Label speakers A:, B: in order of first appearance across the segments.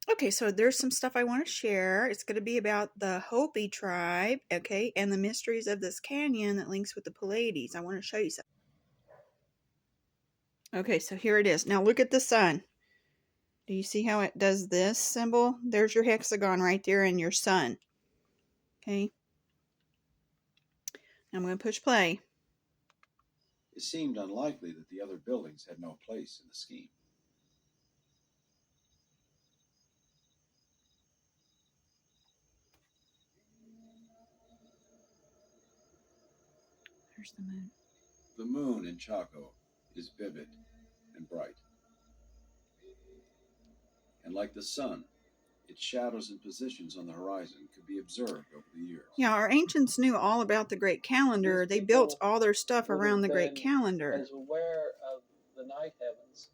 A: Okay, so there's some stuff I want to share. It's going to be about the Hopi tribe, okay, and the mysteries of this canyon that links with the Pleiades. I want to show you something. Okay, so here it is. Now look at the sun. Do you see how it does this symbol? There's your hexagon right there and your sun. Okay. Now I'm going to push play.
B: It seemed unlikely that the other buildings had no place in the scheme.
A: There's the moon.
B: The moon in Chaco is vivid and bright. And like the sun, its shadows and positions on the horizon could be observed over the years.
A: Yeah, our ancients knew all about the Great Calendar. They built all their stuff around the Great Calendar.
C: As aware of the night heavens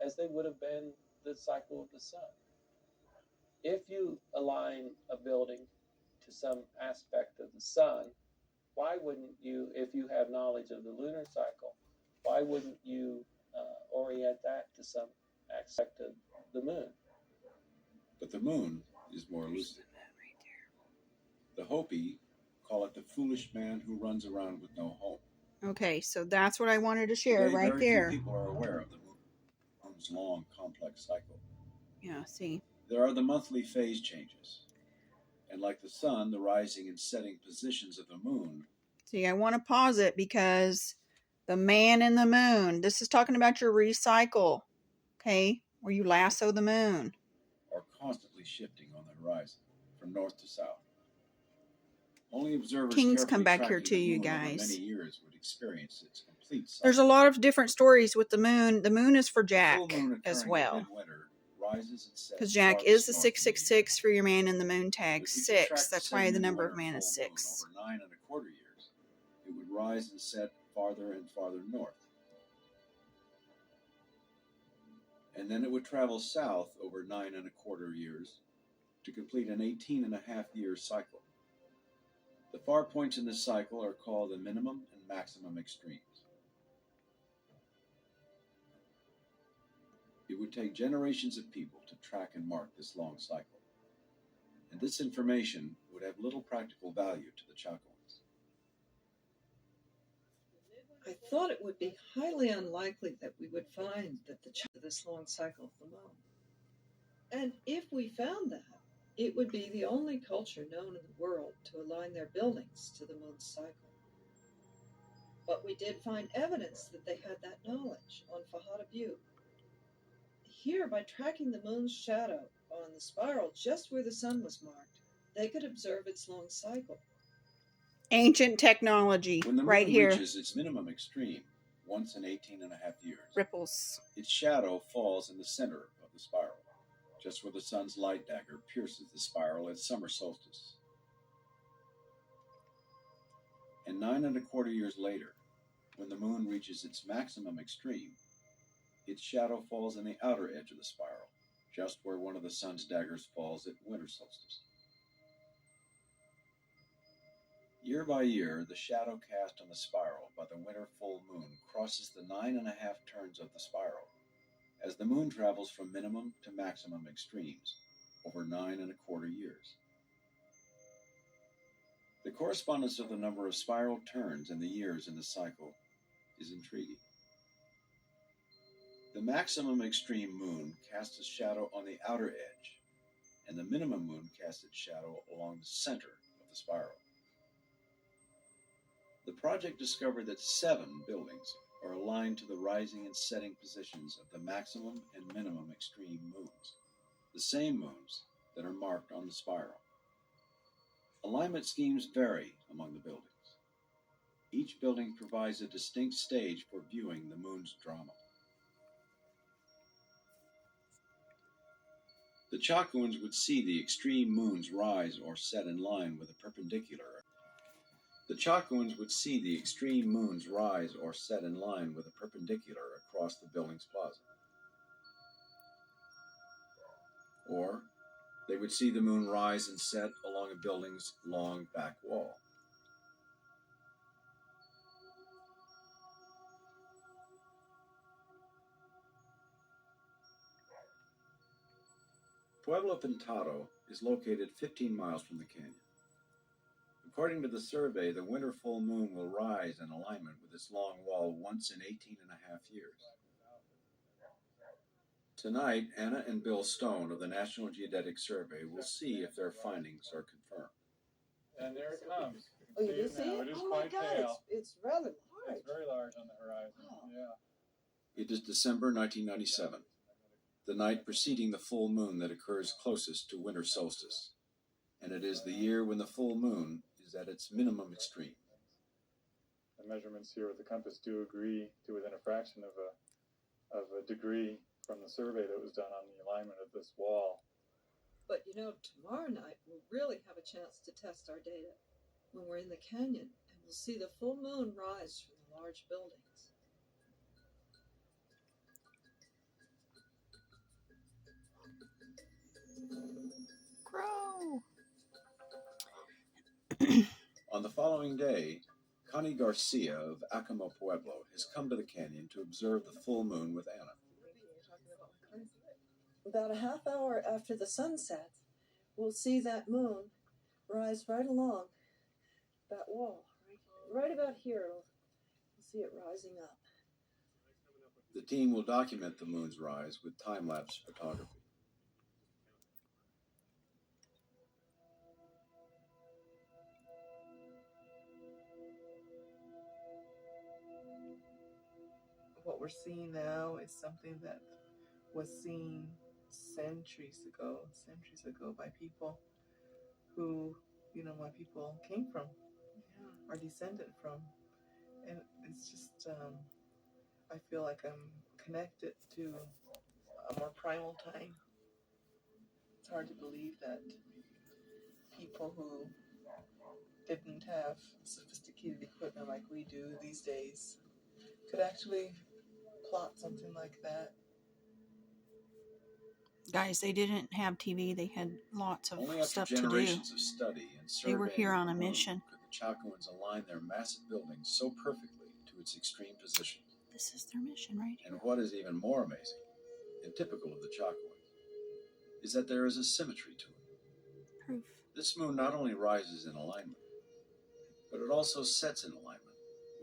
C: as they would have been the cycle of the sun. If you align a building to some aspect of the sun, why wouldn't you, if you have knowledge of the lunar cycle, why wouldn't you orient that to some aspect of the moon?
B: But the moon is more elusive. The Hopi call it the foolish man who runs around with no home.
A: Okay, so that's what I wanted to share.
B: Today,
A: right
B: very
A: there.
B: Few people are aware of the moon's long, complex cycle.
A: Yeah, see.
B: There are the monthly phase changes. And like the sun, the rising and setting positions of the moon.
A: See, I want to pause it because the man in the moon, this is talking about your recycle, okay, where you lasso the moon.
B: Are constantly shifting on the horizon from north to south. Only observers
A: Kings come back here to you guys.
B: Many years would experience its complete cycle.
A: There's a lot of different stories with the moon. The moon is for Jack as well. Because Jack is the 666 for your man in the moon tag 6. That's why the number of man is 6.
B: Over 9¼ years, it would rise and set farther and farther north. And then it would travel south over 9¼ years to complete an 18½ year cycle. The far points in this cycle are called the minimum and maximum extremes. It would take generations of people to track and mark this long cycle, and this information would have little practical value to the Chacoans.
D: I thought it would be highly unlikely that we would find that this long cycle of the moon. And if we found that, it would be the only culture known in the world to align their buildings to the moon's cycle. But we did find evidence that they had that knowledge on Fajada Butte. Here, by tracking the moon's shadow on the spiral just where the sun was marked, they could observe its long cycle.
A: Ancient technology,
B: when the moon
A: right here.
B: Reaches its minimum extreme once in 18½ years.
A: Ripples.
B: Its shadow falls in the center of the spiral, just where the sun's light dagger pierces the spiral at summer solstice. And 9¼ years later, when the moon reaches its maximum extreme, its shadow falls in the outer edge of the spiral, just where one of the sun's daggers falls at winter solstice. Year by year, the shadow cast on the spiral by the winter full moon crosses the 9½ turns of the spiral, as the moon travels from minimum to maximum extremes over 9¼ years. The correspondence of the number of spiral turns and the years in the cycle is intriguing. The maximum extreme moon casts a shadow on the outer edge, and the minimum moon casts its shadow along the center of the spiral. The project discovered that 7 buildings are aligned to the rising and setting positions of the maximum and minimum extreme moons, the same moons that are marked on the spiral. Alignment schemes vary among the buildings. Each building provides a distinct stage for viewing the moon's drama. The Chacoans would see the extreme moons rise or set in line with a perpendicular. The Chacoans would see the extreme moons rise or set in line with a perpendicular across the building's plaza. Or they would see the moon rise and set along a building's long back wall. Pueblo Pintado is located 15 miles from the canyon. According to the survey, the winter full moon will rise in alignment with this long wall once in 18.5 years. Tonight, Anna and Bill Stone of the National Geodetic Survey will see if their findings are confirmed.
E: And there it comes.
D: Oh, you do see
E: now.
D: it?
E: It is
D: Oh my
E: quite
D: God,
E: pale.
D: it's rather large.
E: It's very large on the horizon.
D: Wow.
E: Yeah.
B: It is December 1997, the night preceding the full moon that occurs closest to winter solstice, and it is the year when the full moon is at its minimum extreme.
E: The measurements here with the compass do agree to within a fraction of a degree from the survey that was done on the alignment of this wall.
D: But you know, tomorrow night we'll really have a chance to test our data when we're in the canyon, and we'll see the full moon rise from the large buildings.
A: Crow.
B: On the following day, Connie Garcia of Acoma Pueblo has come to the canyon to observe the full moon with Anna.
D: About a half hour after the sun sets, we'll see that moon rise right along that wall. Right about here, we'll see it rising up.
B: The team will document the moon's rise with time-lapse photography.
F: What we're seeing now is something that was seen centuries ago by people who, my people came from, are descended from. And it's just, I feel like I'm connected to a more primal time. It's hard to believe that people who didn't have sophisticated equipment like we do these days could actually plot something like that.
A: Guys, they didn't have TV. They had lots of
B: Only after
A: stuff to do.
B: generations of study and
A: They were
B: surveying
A: here
B: of
A: on
B: the
A: a
B: moon
A: mission.
B: could the Chacoans align their massive buildings so perfectly to its extreme position.
A: This is their mission right here.
B: And what is even more amazing, and typical of the Chacoans, is that there is a symmetry to it.
A: Proof.
B: This moon not only rises in alignment, but it also sets in alignment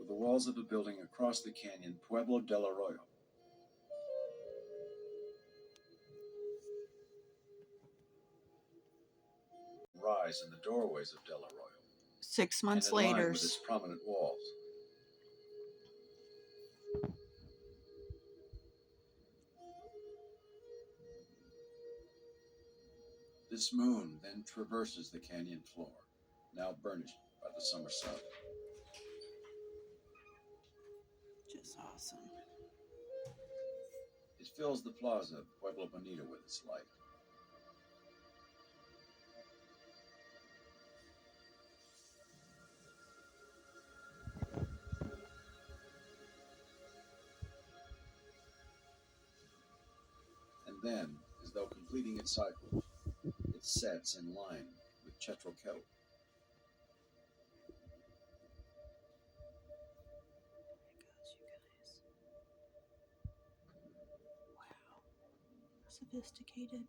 B: with the walls of a building across the canyon, Pueblo del Arroyo. Rise in the doorways of Del Arroyo.
A: 6 months
B: and in line
A: later.
B: with its prominent walls. This moon then traverses the canyon floor, now burnished by the summer sun.
A: Just awesome.
B: It fills the plaza of Pueblo Bonito with its light. And then, as though completing its cycle, it sets in line with Chetralquelp.
A: Wow. Sophisticated.